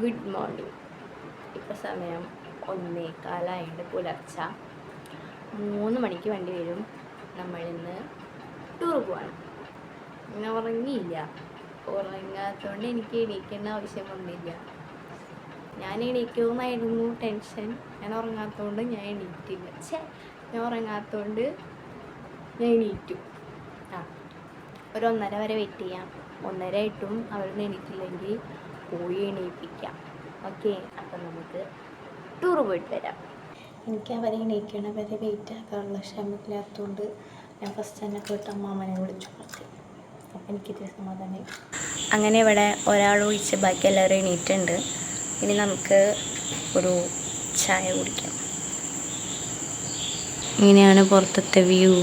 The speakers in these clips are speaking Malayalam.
Good morning. ഇപ്പോൾ സമയം 1:15 പുലർച്ചെ 3 മണിക്ക് വണ്ടി വരും. നമ്മളിന്ന് ടൂർ പോവാണ്. ഇങ്ങനെ ഉറങ്ങിയില്ല. ഉറങ്ങാത്തതുകൊണ്ട് എനിക്ക് എണീക്കേണ്ട ആവശ്യം വന്നില്ല. ഞാൻ എണീക്കുമെന്നായിരുന്നു ടെൻഷൻ. ഞാൻ ഉറങ്ങാത്തതുകൊണ്ട് ഞാൻ എണീറ്റില്ല. ഞാൻ ഉറങ്ങാത്തതുകൊണ്ട് ഞാൻ എണീറ്റു. ഒരു 1:30 വരെ വെയിറ്റ് ചെയ്യാം. 1:30 ആയിട്ടും അവരൊന്നും എണീറ്റില്ലെങ്കിൽ പോയി എണീപ്പിക്കാം. ഓക്കെ, അപ്പം നമുക്ക് ടൂർ പോയിട്ട് വരാം. എനിക്ക് അവരെ എണീക്കണവരെ വെയിറ്റ് ആക്കാനുള്ള ക്ഷമയില്ലാത്തതുകൊണ്ട് ഞാൻ ഫസ്റ്റ് തന്നെ പോയിട്ട് അമ്മാമ്മനെ വിളിച്ചു നിർത്തി. അപ്പം എനിക്കിത് സമാധാനമായി. അങ്ങനെ ഇവിടെ ഒരാൾ ഒഴിച്ച് ബാക്കി എല്ലാവരും എണീറ്റുണ്ട്. ഇനി നമുക്ക് ഒരു ചായ കുടിക്കാം. ഇങ്ങനെയാണ് പുറത്തത്തെ വ്യൂ.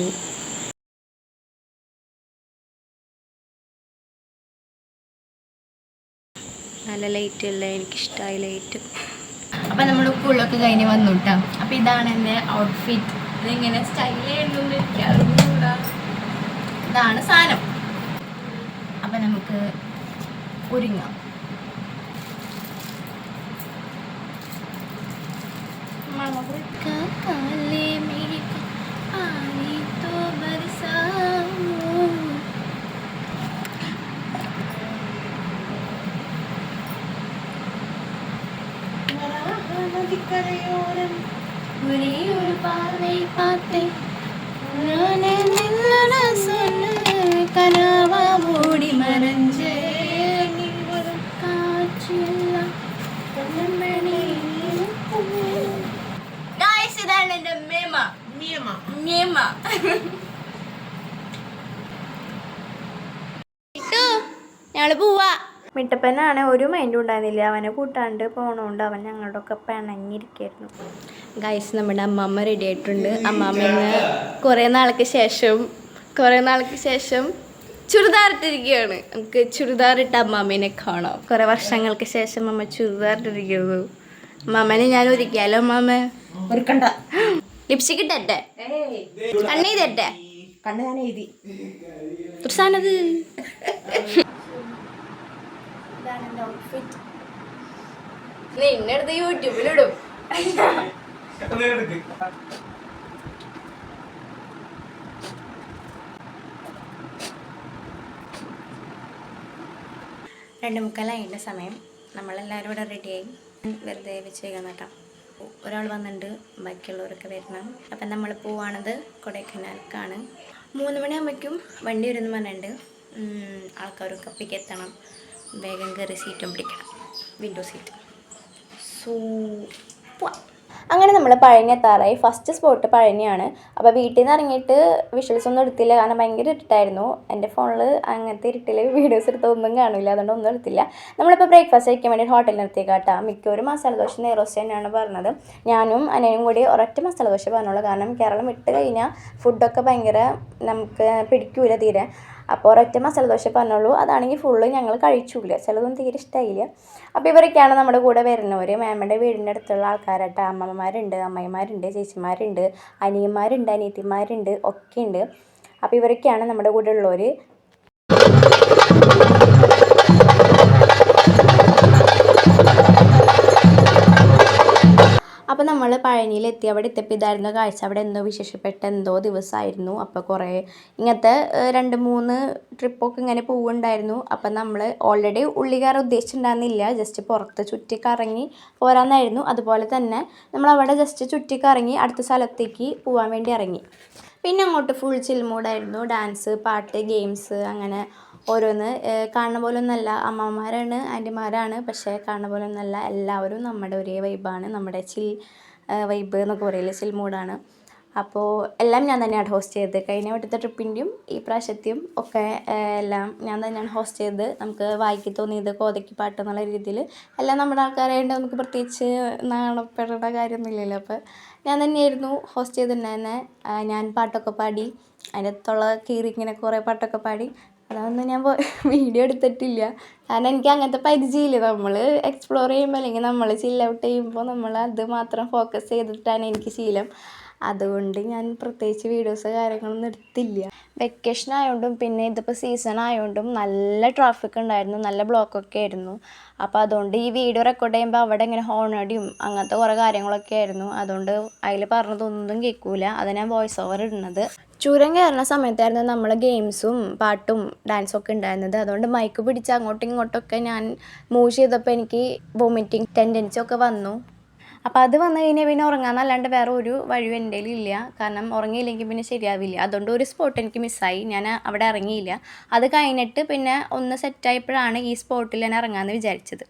നല്ല ലൈറ്റുള്ള, എനിക്കിഷ്ടമായ ലൈറ്റ്. അപ്പം നമ്മൾ ഉള്ളൊക്കെ കഴിഞ്ഞ് വന്നു കേട്ടോ. അപ്പം ഇതാണ് എൻ്റെ ഔട്ട്ഫിറ്റ്. ഇതിങ്ങനെ സ്റ്റൈലായിട്ടൊന്നും എനിക്കറിഞ്ഞൂടാ. ഇതാണ് സാധനം. അപ്പം നമുക്ക് ഒരുങ്ങാം. ഒരേ ഒരു പാർവൈ പാത്തേ കനവാ മൂടി മറഞ്ചേ ഇതാണ് എൻ്റെ ഞങ്ങള് പോവാ. മിട്ടപ്പനാണ് ഒരു മൈൻഡും ഉണ്ടായിരുന്നില്ല. അവനെ കൂട്ടാണ്ട് പോണോണ്ട് അവൻ ഞങ്ങളുടെ ഒക്കെ പിണങ്ങിയിരിക്കായിരുന്നു. ഗൈസ്, നമ്മുടെ അമ്മാമ്മ റെഡി ആയിട്ടുണ്ട്. അമ്മാമ്മ ഇന്ന് കുറേ നാൾക്ക് ശേഷം ചുരിദാറിട്ടിരിക്കുകയാണ്. നമുക്ക് ചുരിദാറിട്ട അമ്മാമ്മേനെ കാണാം. കുറേ വർഷങ്ങൾക്ക് ശേഷം അമ്മ ചുരിദാറിട്ടിരിക്കുന്നു. അമ്മാമ്മനെ ഞാൻ ഒരുക്കിയാലോ? അമ്മാമ്മ ഒരുക്കണ്ട. ലിപ്സ്റ്റിക് ഇട്ടെ, കണ്ണെഴുതട്ടെ? കണ്ണ് ഞാൻ എഴുതി. തുറസാനത് നിന്നെടുത്ത് യൂട്യൂബിലിടും. രണ്ടേ മുക്കാലായതിൻ്റെ സമയം. നമ്മളെല്ലാവരും ഇവിടെ റെഡിയായി. വെറുതെ വെച്ചേക്കാൻ കേട്ടോ. ഒരാൾ വന്നിട്ടുണ്ട്, ബാക്കിയുള്ളവരൊക്കെ വരണം. അപ്പം നമ്മൾ പോവാണത് കൊടൈക്കനാൽക്കാണ്. 3 മണിയാകുമ്പോഴേക്കും വണ്ടി വരുമെന്ന് പറഞ്ഞിട്ടുണ്ട്. ആൾക്കാരൊക്കെ അപ്പിക്ക് എത്തണം. വേഗം കയറി സീറ്റും പിടിക്കണം, വിൻഡോ സീറ്റ്. അങ്ങനെ നമ്മൾ പഴനി എത്താറായി. ഫസ്റ്റ് സ്പോട്ട് പഴനിയാണ്. അപ്പോൾ വീട്ടിൽ നിന്ന് ഇറങ്ങിയിട്ട് വിഷ്വൽസ് ഒന്നും എടുത്തില്ല, കാരണം ഭയങ്കര ഇരുട്ടായിരുന്നു. എൻ്റെ ഫോണിൽ അങ്ങനത്തെ ഇരുട്ടിൽ വീഡിയോസ് എടുത്തൊന്നും കാണില്ല, അതുകൊണ്ട് ഒന്നും എടുത്തില്ല. നമ്മളിപ്പോൾ ബ്രേക്ക്ഫാസ്റ്റ് കഴിക്കാൻ വേണ്ടി ഹോട്ടലിൽ നിർത്തിയേക്കാട്ടോ. മിക്കവരും മസാല ദോശ നെയ്റോസ്റ്റ് തന്നെയാണ് പറഞ്ഞത്. ഞാനും അനിയനും കൂടി ഒരൊറ്റ മസാല ദോശ പറഞ്ഞോളൂ, കാരണം കേരളം വിട്ട് കഴിഞ്ഞാൽ ഫുഡൊക്കെ ഭയങ്കര നമുക്ക് പിടിക്കൂല തീരെ. അപ്പോൾ ഒരൊറ്റ മസാല ദോശ പറഞ്ഞോളൂ. അതാണെങ്കിൽ ഫുള്ള് ഞങ്ങൾ കഴിച്ചില്ല, ചിലതൊന്നും തീരെ ഇഷ്ടമായില്ല. അപ്പോൾ ഇവരൊക്കെയാണ് നമ്മുടെ കൂടെ വരുന്നവർ. മാമയുടെ വീടിൻ്റെ അടുത്തുള്ള ആൾക്കാരായിട്ട് അമ്മമ്മമാരുണ്ട്, അമ്മയിമാരുണ്ട്, ചേച്ചിമാരുണ്ട്, അനിയന്മാരുണ്ട്, അനിയത്തിമാരുണ്ട്, ഒക്കെ ഉണ്ട്. അപ്പോൾ ഇവരൊക്കെയാണ് നമ്മുടെ കൂടെ ഉള്ളവർ. അപ്പോൾ നമ്മൾ പഴനിയിലെത്തി. അവിടെ എത്തിയപ്പോൾ ഇതായിരുന്നു കാഴ്ച. അവിടെ എന്തോ വിശേഷപ്പെട്ട എന്തോ ദിവസമായിരുന്നു. അപ്പോൾ കുറേ ഇങ്ങനത്തെ 2-3 ട്രിപ്പൊക്കെ ഇങ്ങനെ പോവുണ്ടായിരുന്നു. അപ്പം നമ്മൾ ഓൾറെഡി ഉള്ളിൽ ഉദ്ദേശിച്ചിട്ടുണ്ടായിരുന്നില്ല, ജസ്റ്റ് പുറത്ത് ചുറ്റിക്കറങ്ങി പോരാന്നായിരുന്നു. അതുപോലെ തന്നെ നമ്മളവിടെ ജസ്റ്റ് ചുറ്റിക്കറങ്ങി അടുത്ത സ്ഥലത്തേക്ക് പോകാൻ വേണ്ടി ഇറങ്ങി. പിന്നെ അങ്ങോട്ട് ഫുൾ ചിൽ മൂഡായിരുന്നു. ഡാൻസ്, പാട്ട്, ഗെയിംസ്, അങ്ങനെ ഓരോന്ന്. കാണുന്ന പോലെ ഒന്നല്ല, അമ്മമാരാണ്, ആൻറ്റിമാരാണ്, പക്ഷേ കാണുന്ന പോലെ ഒന്നല്ല. എല്ലാവരും നമ്മുടെ ഒരേ വൈബാണ്, നമ്മുടെ ചിൽ വൈബ് എന്നൊക്കെ പറയില്ലേ, ചിൽ മൂഡാണ്. അപ്പോൾ എല്ലാം ഞാൻ തന്നെയാണ് ഹോസ്റ്റ് ചെയ്തത്. കഴിഞ്ഞ വട്ടത്തെ ട്രിപ്പിൻ്റെയും ഈ പ്രാവശ്യത്തെയും ഒക്കെ എല്ലാം ഞാൻ തന്നെയാണ് ഹോസ്റ്റ് ചെയ്തത്. നമുക്ക് വായിക്ക് തോന്നിയത് കോതയ്ക്ക് പാട്ട് എന്നുള്ള രീതിയിൽ എല്ലാം നമ്മുടെ ആൾക്കാരായതുകൊണ്ട് നമുക്ക് പ്രത്യേകിച്ച് നാണപ്പെടേണ്ട കാര്യമൊന്നുമില്ലല്ലോ. അപ്പോൾ ഞാൻ തന്നെയായിരുന്നു ഹോസ്റ്റ് ചെയ്തിട്ടുണ്ടായിരുന്നത്. ഞാൻ പാട്ടൊക്കെ പാടി, അതിൻ്റെ തൊള്ള കീറി ഇങ്ങനെ കുറേ പാട്ടൊക്കെ പാടി. അതൊന്നും ഞാൻ വീഡിയോ എടുത്തിട്ടില്ല, കാരണം എനിക്ക് അങ്ങനത്തെ പരിചയമില്ല. നമ്മൾ എക്സ്പ്ലോർ ചെയ്യുമ്പോൾ അല്ലെങ്കിൽ നമ്മൾ ചിൽ ഔട്ട് ചെയ്യുമ്പോൾ നമ്മൾ അത് മാത്രം ഫോക്കസ് ചെയ്തിട്ടാണ് എനിക്ക് ശീലം. അതുകൊണ്ട് ഞാൻ പ്രത്യേകിച്ച് വീഡിയോസ് കാര്യങ്ങളൊന്നും എടുത്തില്ല. വെക്കേഷൻ ആയതുകൊണ്ടും പിന്നെ ഇതിപ്പോൾ സീസൺ ആയതുകൊണ്ടും നല്ല ട്രാഫിക് ഉണ്ടായിരുന്നു, നല്ല ബ്ലോക്കൊക്കെ ആയിരുന്നു. അപ്പോൾ അതുകൊണ്ട് ഈ വീഡിയോ റെക്കോർഡ് ചെയ്യുമ്പോൾ അവിടെ ഇങ്ങനെ ഹോണടിയും അങ്ങനത്തെ കുറേ കാര്യങ്ങളൊക്കെ ആയിരുന്നു. അതുകൊണ്ട് അതിൽ പറഞ്ഞതൊന്നും കേൾക്കില്ല, അത് ഞാൻ വോയിസ് ഓവർ ഇടുന്നത്. ചുരം കയറുന്ന സമയത്തായിരുന്നു നമ്മൾ ഗെയിംസും പാട്ടും ഡാൻസും ഒക്കെ ഉണ്ടായിരുന്നത്. അതുകൊണ്ട് മൈക്ക് പിടിച്ച് അങ്ങോട്ടും ഇങ്ങോട്ടൊക്കെ ഞാൻ മൂവ് ചെയ്തപ്പോൾ എനിക്ക് വോമിറ്റിംഗ് ടെൻഡൻസി ഒക്കെ വന്നു. അപ്പോൾ അത് വന്നു കഴിഞ്ഞാൽ പിന്നെ ഉറങ്ങാമെന്നല്ലാണ്ട് വേറെ ഒരു വഴിയും എൻ്റെ കയ്യിലില്ല. കാരണം ഉറങ്ങിയില്ലെങ്കിൽ പിന്നെ ശരിയാവില്ല. അതുകൊണ്ട് ഒരു സ്പോട്ട് എനിക്ക് മിസ്സായി, ഞാൻ അവിടെ ഇറങ്ങിയില്ല. അത് കഴിഞ്ഞിട്ട് പിന്നെ ഒന്ന് സെറ്റായപ്പോഴാണ് ഈ സ്പോട്ടിൽ ഞാൻ ഇറങ്ങാമെന്ന് വിചാരിച്ചത്.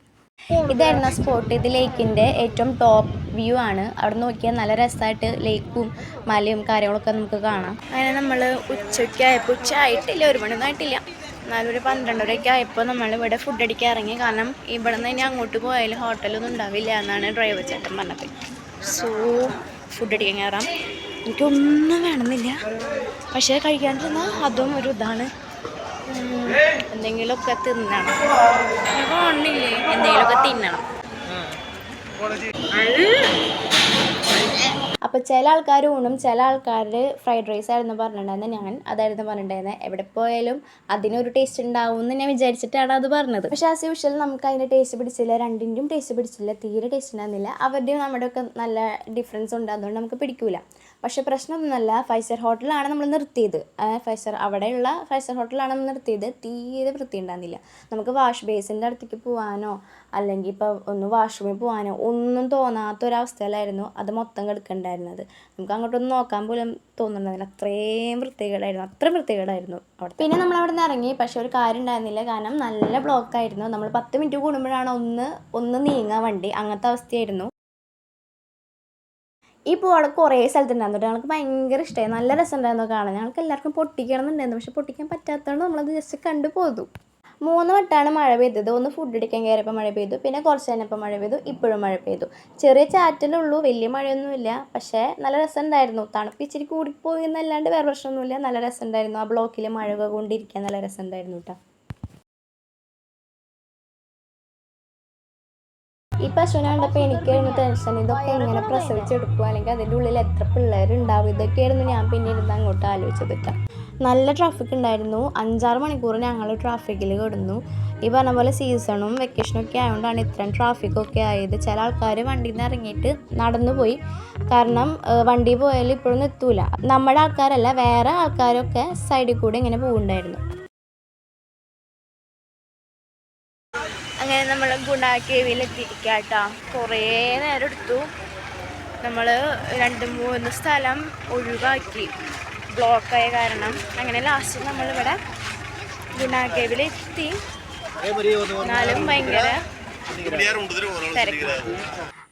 ഇതായിരുന്നു ആ സ്പോട്ട്. ഇത് ലേക്കിൻ്റെ ഏറ്റവും ടോപ്പ് വ്യൂ ആണ്. അവിടെ നോക്കിയാൽ നല്ല രസമായിട്ട് ലേക്കും മലയും കാര്യങ്ങളൊക്കെ നമുക്ക് കാണാം. അങ്ങനെ നമ്മൾ ഉച്ചയ്ക്കായപ്പോൾ ഉച്ചയായിട്ടില്ല, 1 മണിയൊന്നും ആയിട്ടില്ല, എന്നാലും ഒരു 12:30 ആയപ്പോൾ നമ്മളിവിടെ ഫുഡ് അടിക്കാൻ ഇറങ്ങി. കാരണം ഇവിടെ നിന്ന് ഇനി അങ്ങോട്ട് പോയാലും ഹോട്ടലൊന്നും ഉണ്ടാവില്ല എന്നാണ് ഡ്രൈവർ ചേട്ടൻ പറഞ്ഞത്. സോ ഫുഡ് അടിക്കാൻ കയറാം. എനിക്കൊന്നും വേണമെന്നില്ല, പക്ഷേ കഴിക്കാണ്ടിരുന്നാൽ അതും ഒരു ഇതാണ്. എന്തെങ്കിലുമൊക്കെ തിന്നണം, കാണുന്നില്ലേ, എന്തെങ്കിലുമൊക്കെ തിന്നണം. അപ്പോൾ ചില ആൾക്കാർ ഊണും ചില ആൾക്കാർ ഫ്രൈഡ് റൈസ് ആയിരുന്നു പറഞ്ഞിട്ടുണ്ടായിരുന്നത്. ഞാൻ അതായിരുന്നു പറഞ്ഞിട്ടുണ്ടായിരുന്നത്. എവിടെ പോയാലും അതിനൊരു ടേസ്റ്റ് ഉണ്ടാവും എന്ന് ഞാൻ വിചാരിച്ചിട്ടാണ് അത് പറഞ്ഞത്. പക്ഷേ ആസ് യൂഷ്വൽ നമുക്ക് അതിൻ്റെ ടേസ്റ്റ് പിടിച്ചില്ല, രണ്ടിൻ്റെയും ടേസ്റ്റ് പിടിച്ചില്ല, തീരെ ടേസ്റ്റ് ഉണ്ടായിരുന്നില്ല. അവരുടെയും നമ്മുടെയൊക്കെ നല്ല ഡിഫറൻസ് ഉണ്ട്, അതുകൊണ്ട് നമുക്ക് പിടിക്കില്ല. പക്ഷേ പ്രശ്നമൊന്നുമല്ല, 5 സ്റ്റാർ ഹോട്ടലാണ് നമ്മൾ നിർത്തിയത്. അവിടെയുള്ള 5 സ്റ്റാർ ഹോട്ടലാണ് നമ്മൾ നിർത്തിയത്. തീരെ വൃത്തി ഉണ്ടായിരുന്നില്ല. നമുക്ക് വാഷ് ബേസിൻ്റെ അടുത്തേക്ക് പോകാനോ അല്ലെങ്കിൽ ഇപ്പോൾ ഒന്ന് വാഷ്റൂമിൽ പോകാനോ ഒന്നും തോന്നാത്തൊരവസ്ഥയിലായിരുന്നു അത് മൊത്തം കിടക്കുന്നുണ്ടായിരുന്നത്. നമുക്ക് അങ്ങോട്ടൊന്നും നോക്കാൻ പോലും തോന്നുന്നുണ്ടായിരുന്നില്ല, അത്രയും വൃത്തികേടായിരുന്നു അവിടെ. പിന്നെ നമ്മൾ അവിടെ നിന്ന് ഇറങ്ങി. പക്ഷേ ഒരു കാര്യം ഉണ്ടായിരുന്നില്ല, കാരണം നല്ല ബ്ലോക്കായിരുന്നു. നമ്മൾ 10 മിനിറ്റ് കൂടുമ്പോഴാണ് ഒന്ന് നീങ്ങാൻ വണ്ടി, അങ്ങനത്തെ അവസ്ഥയായിരുന്നു. ഈ പൂവള കുറേ സ്ഥലത്തുണ്ടായിരുന്നു. ഞങ്ങൾക്ക് ഭയങ്കര ഇഷ്ടമായി, നല്ല രസമുണ്ടായിരുന്നു കാണാൻ. ഞങ്ങൾക്ക് എല്ലാവർക്കും പൊട്ടിക്കണമെന്നുണ്ടായിരുന്നു, പക്ഷെ പൊട്ടിക്കാൻ പറ്റാത്തതുകൊണ്ട് നമ്മളത് ജസ്റ്റ് കണ്ടു പോന്നു. 3 വട്ടമാണ് മഴ പെയ്തത്. ഒന്ന് ഫുഡ് അടിക്കാൻ കയറിയപ്പോൾ മഴ പെയ്തു, പിന്നെ കുറച്ച് കഴിഞ്ഞപ്പോൾ മഴ പെയ്തു, ഇപ്പോഴും മഴ പെയ്തു. ചെറിയ ചാറ്റലുള്ളൂ, വലിയ മഴയൊന്നുമില്ല. പക്ഷേ നല്ല രസമുണ്ടായിരുന്നു. തണുപ്പ് ഇച്ചിരി കൂടിപ്പോയി എന്നല്ലാണ്ട് വേറെ പ്രശ്നമൊന്നുമില്ല, നല്ല രസമുണ്ടായിരുന്നു. ആ ബ്ലോക്കിൽ മഴ കൊണ്ടിരിക്കാൻ നല്ല രസമുണ്ടായിരുന്നു കേട്ടോ. ഈ പശുവിനെ കണ്ടപ്പോൾ എനിക്കായിരുന്നു ടെൻഷൻ, ഇതൊക്കെ എങ്ങനെ പ്രസവിച്ചെടുക്കുക, അല്ലെങ്കിൽ അതിൻ്റെ ഉള്ളിൽ എത്ര പിള്ളേരുണ്ടാവും, ഇതൊക്കെയായിരുന്നു ഞാൻ പിന്നെ ഇരുന്ന് അങ്ങോട്ട് ആലോചിച്ചത് കേട്ടോ. നല്ല ട്രാഫിക് ഉണ്ടായിരുന്നു. 5-6 മണിക്കൂർ ഞങ്ങൾ ട്രാഫിക്കിൽ കിടന്നു. ഈ പറഞ്ഞ പോലെ സീസണും വെക്കേഷനും ഒക്കെ ആയതുകൊണ്ടാണ് ഇത്രയും ട്രാഫിക്കൊക്കെ ആയത്. ചില ആൾക്കാർ വണ്ടിയിൽ നിന്ന് ഇറങ്ങിയിട്ട് നടന്നു പോയി, കാരണം വണ്ടി പോയാലും ഇപ്പോഴൊന്നും എത്തൂല. നമ്മുടെ ആൾക്കാരല്ല, വേറെ ആൾക്കാരൊക്കെ സൈഡിൽ കൂടെ ഇങ്ങനെ പോകുന്നുണ്ടായിരുന്നു. അങ്ങനെ നമ്മൾ ഗുണ കേവിലെത്തിയിരിക്കുക കേട്ടോ. കുറേ നേരം എടുത്തു. നമ്മൾ 2-3 സ്ഥലം ഒഴിവാക്കി, ബ്ലോക്കായ കാരണം. അങ്ങനെ ലാസ്റ്റ് നമ്മളിവിടെ ഗുണ കേവിലെത്തി. എന്നാലും ഭയങ്കര തിരക്ക്.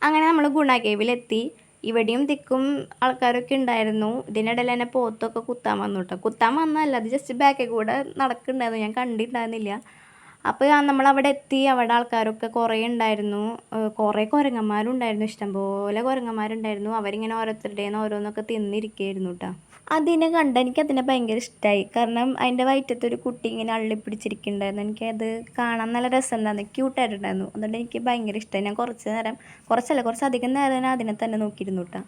അങ്ങനെ നമ്മൾ ഗുണ കേവിലെത്തി. ഇവിടെയും തിക്കും ആൾക്കാരൊക്കെ ഉണ്ടായിരുന്നു. ഇതിനിടയിൽ തന്നെ പോത്തൊക്കെ കുത്താൻ വന്നു കേട്ടോ. കുത്താൻ വന്നതല്ല, അത് ജസ്റ്റ് ബാക്കിൽ കൂടെ നടക്കുന്നുണ്ടായിരുന്നു, ഞാൻ കണ്ടിട്ടുണ്ടായിരുന്നില്ല. അപ്പോൾ നമ്മളവിടെ എത്തി. അവിടെ ആൾക്കാരൊക്കെ കുറേ ഉണ്ടായിരുന്നു, കുറേ കുരങ്ങന്മാരുണ്ടായിരുന്നു, ഇഷ്ടംപോലെ കുരങ്ങന്മാരുണ്ടായിരുന്നു. അവരിങ്ങനെ ഓരോരുത്തരുടേന്ന് ഓരോന്നൊക്കെ തിന്നിരിക്കുകയായിരുന്നു കേട്ടോ. അതിനെ കണ്ട് എനിക്കതിനെ ഭയങ്കര ഇഷ്ടമായി, കാരണം അതിൻ്റെ വയറ്റത്തൊരു കുട്ടി ഇങ്ങനെ അള്ളിപ്പിടിച്ചിരിക്കുന്നുണ്ടായിരുന്നു. എനിക്കത് കാണാൻ നല്ല രസമുണ്ടായിരുന്നു, ക്യൂട്ടായിട്ടുണ്ടായിരുന്നു. അതുകൊണ്ട് എനിക്ക് ഭയങ്കര ഇഷ്ടമായി. ഞാൻ കുറച്ചധികം നേരം ഞാൻ അതിനെ തന്നെ നോക്കിയിരുന്നു കേട്ടോ.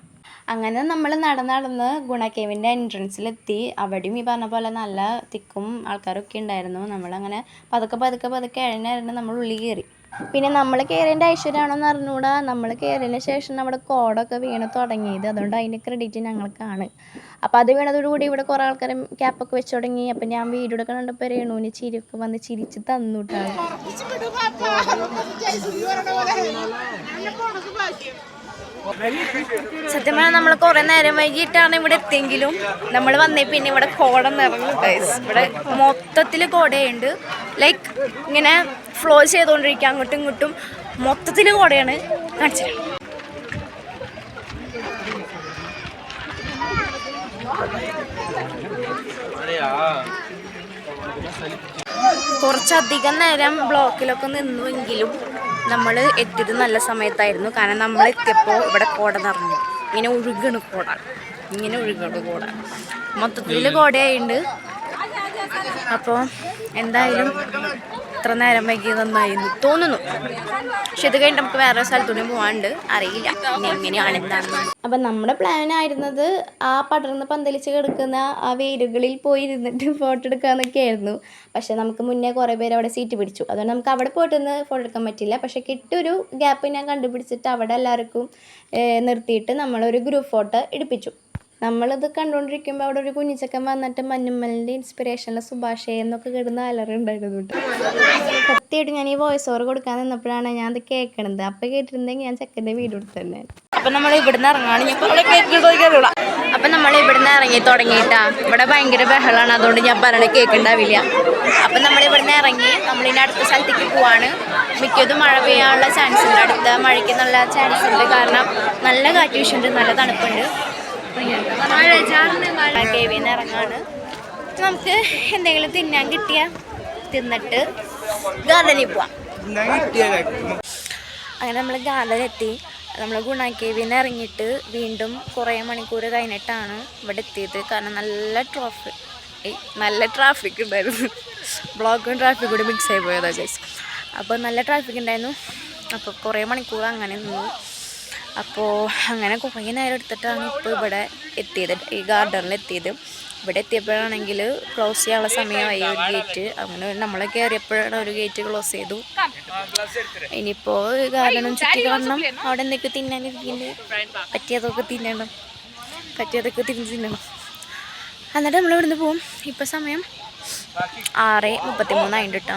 അങ്ങനെ നമ്മൾ നടന്ന് ഗുണ കേവിൻ്റെ എൻട്രൻസിലെത്തി. അവിടെയും ഈ പറഞ്ഞ പോലെ നല്ല തിക്കും ആൾക്കാരൊക്കെ ഉണ്ടായിരുന്നു. നമ്മളങ്ങനെ പതുക്കെ എഴുന്നേറ്റ് നമ്മൾ ഉള്ളിൽ കയറി. പിന്നെ നമ്മൾ കയറിയതിൻ്റെ ഐശ്വര്യമാണോന്ന് അറിഞ്ഞുകൂടാ, നമ്മൾ കയറിയതിന് ശേഷം നമ്മുടെ കോടൊക്കെ വീണ് തുടങ്ങിയത്, അതുകൊണ്ട് അതിൻ്റെ ക്രെഡിറ്റ് ഞങ്ങൾക്കാണ്. അപ്പോൾ അത് വീണതോടുകൂടി ഇവിടെ കുറേ ആൾക്കാരും ക്യാപ്പൊക്കെ വെച്ച് തുടങ്ങി. അപ്പം ഞാൻ വീഡിയോ ഒക്കെ കണ്ടപ്പോൾ രേണുവിന് ചിരിയൊക്കെ വന്ന് ചിരിച്ച് തന്നുട്ടാണ്. സത്യം പറഞ്ഞാൽ നമ്മൾ കുറേ നേരം വൈകിട്ടാണ് ഇവിടെ എത്തിയെങ്കിലും നമ്മൾ വന്നേ പിന്നെ ഇവിടെ കോട നിറഞ്ഞു. ഇവിടെ മൊത്തത്തിൽ കോടയുണ്ട്, ലൈക്ക് ഇങ്ങനെ ഫ്ലോ ചെയ്തുകൊണ്ടിരിക്കുക, അങ്ങോട്ടും ഇങ്ങോട്ടും മൊത്തത്തിൽ കോടയാണ്. കാണിച്ചത് കുറച്ചധികം നേരം ബ്ലോക്കിലൊക്കെ നിന്നുവെങ്കിലും നമ്മൾ എത്തിയത് നല്ല സമയത്തായിരുന്നു. കാരണം നമ്മൾ എത്തിയപ്പോൾ ഇവിടെ കോട നിറഞ്ഞു, ഇങ്ങനെ ഒഴുകണ് കോട, മൊത്തത്തിൽ കോടയായിട്ടുണ്ട്. അപ്പോൾ എന്തായാലും ഇത്ര നേരം വൈകി നന്നായി തോന്നുന്നു. പക്ഷെ ഇത് കഴിഞ്ഞിട്ട് നമുക്ക് വേറെ സ്ഥലത്തൂടെ പോകാണ്ട്, അറിയില്ല ഇനി എങ്ങനെയാണ് എന്താണെന്ന്. അപ്പം നമ്മുടെ പ്ലാനായിരുന്നത് ആ പടർന്ന് പന്തലിച്ച് കിടക്കുന്ന ആ വേരുകളിൽ പോയി ഇരുന്നിട്ട് ഫോട്ടോ എടുക്കാമെന്നൊക്കെ ആയിരുന്നു. പക്ഷെ നമുക്ക് മുന്നേ കുറേ പേര് അവിടെ സീറ്റ് പിടിച്ചു. അതുകൊണ്ട് നമുക്ക് അവിടെ പോയിട്ടൊന്ന് ഫോട്ടോ എടുക്കാൻ പറ്റില്ല. പക്ഷെ കിട്ടൊരു ഗ്യാപ്പ് ഞാൻ കണ്ടുപിടിച്ചിട്ട് അവിടെ എല്ലാവർക്കും നിർത്തിയിട്ട് നമ്മളൊരു ഗ്രൂപ്പ് ഫോട്ടോ എടുപ്പിച്ചു. നമ്മളിത് കണ്ടുകൊണ്ടിരിക്കുമ്പോൾ അവിടെ ഒരു കുഞ്ഞിച്ചക്കൻ വന്നിട്ട് മഞ്ഞുമ്മലിൻ്റെ ഇൻസ്പിറേഷനിൽ സുഭാഷേ എന്നൊക്കെ കിടന്ന അലറുണ്ടായിരുന്നു. സത്യമായിട്ട് ഞാൻ ഈ വോയിസ് ഓവർ കൊടുക്കാൻ നിന്നപ്പോഴാണ് ഞാൻ അത് കേൾക്കണത്. അപ്പം കേട്ടിരുന്നെങ്കിൽ ഞാൻ ചെക്കൻ്റെ വീഡിയോ എടുത്തു തന്നെ. അപ്പം നമ്മൾ ഇവിടുന്ന് ഇറങ്ങാണ്. അപ്പം നമ്മൾ ഇവിടുന്ന് ഇറങ്ങി തുടങ്ങിയിട്ടാ. ഇവിടെ ഭയങ്കര ബഹളമാണ്, അതുകൊണ്ട് ഞാൻ പറയണ കേൾക്കണ്ടാവില്ല. അപ്പം നമ്മളിവിടുന്ന് ഇറങ്ങി നമ്മളിനി അടുത്ത സ്ഥലത്തേക്ക് പോവാണ്. മിക്കതും മഴ പെയ്യാനുള്ള ചാൻസ് ഉണ്ട്, അടുത്ത മഴയ്ക്ക് നല്ല ചാൻസ് ഉണ്ട്. കാരണം നല്ല കാറ്റ് വീശുന്നുണ്ട്, നല്ല തണുപ്പുണ്ട്. കേവിന്ന് ഇറങ്ങാണ്. നമുക്ക് എന്തെങ്കിലും തിന്നാൻ കിട്ടിയ തിന്നിട്ട് ഗാർഡനിൽ പോവാം. അങ്ങനെ നമ്മൾ ഗാർഡനെത്തി. നമ്മൾ ഗുണ കേവിന്ന് ഇറങ്ങിയിട്ട് വീണ്ടും കുറേ മണിക്കൂർ കഴിഞ്ഞിട്ടാണ് ഇവിടെ എത്തിയത്. കാരണം നല്ല ട്രാഫിക് ഉണ്ടായിരുന്നു. ബ്ലോക്കും ട്രാഫിക്കും കൂടി മിക്സ് ആയി പോയതാണ് ഗൈസ്. അപ്പോൾ നല്ല ട്രാഫിക് ഉണ്ടായിരുന്നു. അപ്പോൾ കുറേ മണിക്കൂർ അങ്ങനെ നിന്നു. അപ്പോൾ അങ്ങനെ കുറേ നേരം എടുത്തിട്ടാണ് ഇപ്പോൾ ഇവിടെ എത്തിയത്, ഈ ഗാർഡനിൽ എത്തിയത്. ഇവിടെ എത്തിയപ്പോഴാണെങ്കിൽ ക്ലോസ് ചെയ്യാനുള്ള സമയമായി ഒരു ഗേറ്റ്. അങ്ങനെ നമ്മൾ കയറിയപ്പോഴാണ് ഒരു ഗേറ്റ് ക്ലോസ് ചെയ്തു. ഇനിയിപ്പോൾ ഗാർഡനും ചുറ്റി കാണണം. അവിടെ എന്തൊക്കെ തിന്നാനിരിക്കുന്നുണ്ട്, പറ്റിയതൊക്കെ തിന്നണം. എന്നിട്ട് നമ്മളിവിടുന്ന് പോവും. ഇപ്പോൾ സമയം 6:33 കേട്ടോ.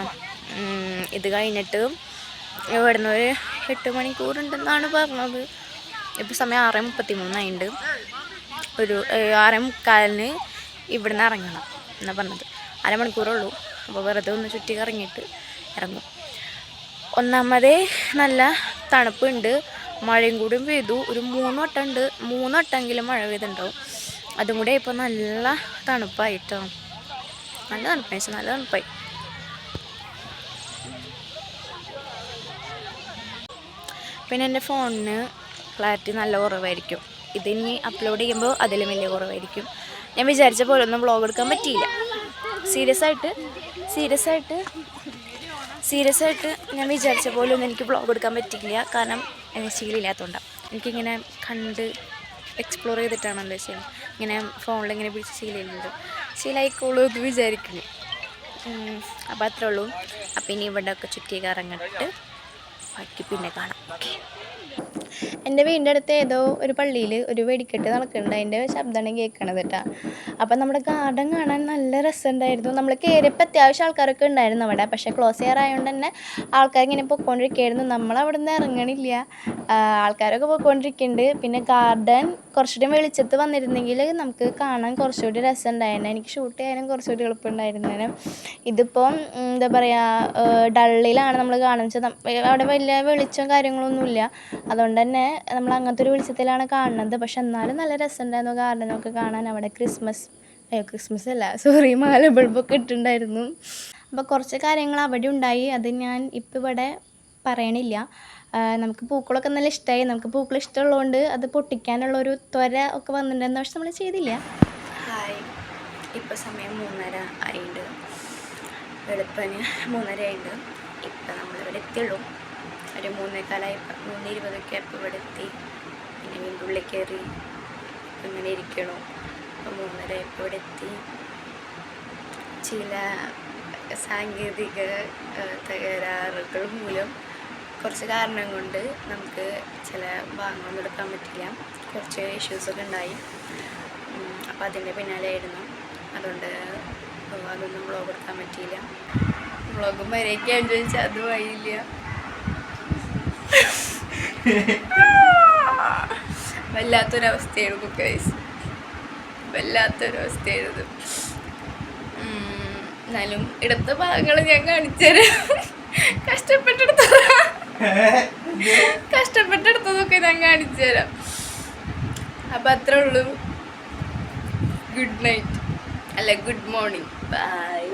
ഇത് കഴിഞ്ഞിട്ട് ഇവിടുന്ന് ഒരു 8 മണിക്കൂറുണ്ടെന്നാണ് പറഞ്ഞത്. ഇപ്പോൾ സമയം 6:33 ഒരു 6:45 ഇവിടുന്ന് ഇറങ്ങണം എന്നാണ് പറഞ്ഞത്. അരമണിക്കൂറുള്ളൂ. അപ്പോൾ വെറുതെ ഒന്ന് ചുറ്റി കറങ്ങിയിട്ട് ഇറങ്ങും. ഒന്നാമതേ നല്ല തണുപ്പുണ്ട്, മഴയും കൂടി പെയ്തു. ഒരു 3 വട്ടമെങ്കിലും മഴ പെയ്തിട്ടുണ്ടാവും. അതും കൂടെ ഇപ്പോൾ നല്ല തണുപ്പായിട്ടോ. നല്ല തണുപ്പായി. പിന്നെ എൻ്റെ ഫോണിന് ക്ലാരിറ്റി നല്ല കുറവായിരിക്കും. ഇതിനി അപ്ലോഡ് ചെയ്യുമ്പോൾ അതിലും വലിയ കുറവായിരിക്കും. ഞാൻ വിചാരിച്ച പോലെ ഒന്നും വ്ളോഗ് എടുക്കാൻ പറ്റിയില്ല. സീരിയസ് ആയിട്ട് ഞാൻ വിചാരിച്ച പോലെ ഒന്നും എനിക്ക് വ്ളോഗ് എടുക്കാൻ പറ്റിയില്ല. കാരണം ശീലമില്ലാത്തതുകൊണ്ടാണ്. എനിക്കിങ്ങനെ കണ്ട് എക്സ്പ്ലോർ ചെയ്തിട്ടാണല്ലോ ചെയ്യുന്നത്. ഇങ്ങനെ ഫോണിലിങ്ങനെ പിടിച്ച് ശീലമായിക്കോളൂ എന്ന് വിചാരിക്കുന്നു. അപ്പോൾ അത്രേ ഉള്ളൂ. അപ്പം ഇനി ഇവിടെയൊക്കെ ചുറ്റി കറങ്ങിട്ട് ബാക്കി പിന്നെ കാണാം. ഓക്കെ. എൻ്റെ വീടിൻ്റെ അടുത്ത് ഏതോ ഒരു പള്ളിയിൽ ഒരു വെടിക്കെട്ട് നടക്കുന്നുണ്ട്. അതിൻ്റെ ശബ്ദമാണ് കേൾക്കണത് കേട്ടോ. അപ്പം നമ്മുടെ ഗാർഡൻ കാണാൻ നല്ല രസമുണ്ടായിരുന്നു. നമ്മൾ കയറിയപ്പോൾ അത്യാവശ്യം ആൾക്കാരൊക്കെ ഉണ്ടായിരുന്നു അവിടെ. പക്ഷേ ക്ലോസ് ചെയ്യാറായതുകൊണ്ട് തന്നെ ആൾക്കാർ ഇങ്ങനെ പോയിക്കൊണ്ടിരിക്കുകയായിരുന്നു. നമ്മളവിടെ നിന്ന് ഇറങ്ങണില്ല, ആൾക്കാരൊക്കെ പോയിക്കൊണ്ടിരിക്കുന്നുണ്ട്. പിന്നെ ഗാർഡൻ കുറച്ചുകൂടി വെളിച്ചത്ത് വന്നിരുന്നെങ്കിൽ നമുക്ക് കാണാൻ കുറച്ചുകൂടി രസം ഉണ്ടായിരുന്നു. എനിക്ക് ഷൂട്ട് ചെയ്യാനും കുറച്ചുകൂടി എളുപ്പമുണ്ടായിരുന്നേനെ. ഇതിപ്പോൾ എന്താ പറയുക, ഡള്ളിലാണ് നമ്മൾ കാണുന്നത്. അവിടെ വലിയ വെളിച്ചം കാര്യങ്ങളൊന്നുമില്ല. അതുകൊണ്ട് തന്നെ നമ്മൾ അങ്ങനത്തെ ഒരു വെളിച്ചത്തിലാണ് കാണുന്നത്. പക്ഷെ എന്നാലും നല്ല രസമുണ്ടായിരുന്നു ഗാർഡനൊക്കെ കാണാൻ. അവിടെ മാല ബൾബൊക്കെ ഇട്ടിട്ടുണ്ടായിരുന്നു. അപ്പോൾ കുറച്ച് കാര്യങ്ങൾ അവിടെ ഉണ്ടായി. അത് ഞാൻ ഇപ്പോൾ ഇവിടെ പറയണില്ല. നമുക്ക് പൂക്കളൊക്കെ നല്ല ഇഷ്ടമായി. നമുക്ക് പൂക്കൾ ഇഷ്ടമുള്ളതുകൊണ്ട് അത് പൊട്ടിക്കാനുള്ളൊരു ത്വര ഒക്കെ വന്നിട്ടുണ്ടെന്ന്. പക്ഷെ നമ്മൾ ചെയ്തില്ല. ഹായ്, ഇപ്പോൾ സമയം 3:30 ആയിട്ടുണ്ട്. വെളുപ്പന് 3:30 ആയിട്ടുണ്ട്. ഇപ്പം നമ്മളിവിടെ എത്തിയുള്ളൂ. ഒരു 3:15 3:20 ഇപ്പോൾ ഇവിടെ എത്തി. പിന്നെ വീണ്ടും ഉള്ളിൽ കയറി ഇങ്ങനെ ഇരിക്കണു. അപ്പോൾ 3:30 ഇപ്പോൾ ഇവിടെ എത്തി. ചില സാങ്കേതിക തകരാറുകൾ മൂലം കുറച്ച് കാരണം കൊണ്ട് നമുക്ക് ചില ഭാഗങ്ങളൊന്നും എടുക്കാൻ പറ്റില്ല. കുറച്ച് ഇഷ്യൂസൊക്കെ ഉണ്ടായി. അപ്പോൾ അതിൻ്റെ പിന്നാലെ ആയിരുന്നു. അതുകൊണ്ട് അതൊന്നും വ്ളോഗ് എടുക്കാൻ പറ്റിയില്ല. വ്ളോഗ് മര്യാദയ്ക്കാന്ന് ചോദിച്ചാൽ അതും ആയില്ല. വല്ലാത്തൊരവസ്ഥയായിരുന്നു ഗൈസ്, വല്ലാത്തൊരവസ്ഥയായിരുന്നു. എന്നാലും ഇടത്ത ഭാഗങ്ങൾ ഞാൻ കാണിച്ചുതരാം. കഷ്ടപ്പെട്ടെടുത്തതൊക്കെ ഞാൻ കാണിച്ചു തരാം. അപ്പം അത്രേ ഉള്ളൂ. ഗുഡ് നൈറ്റ്, അല്ല ഗുഡ് മോർണിംഗ്, ബൈ.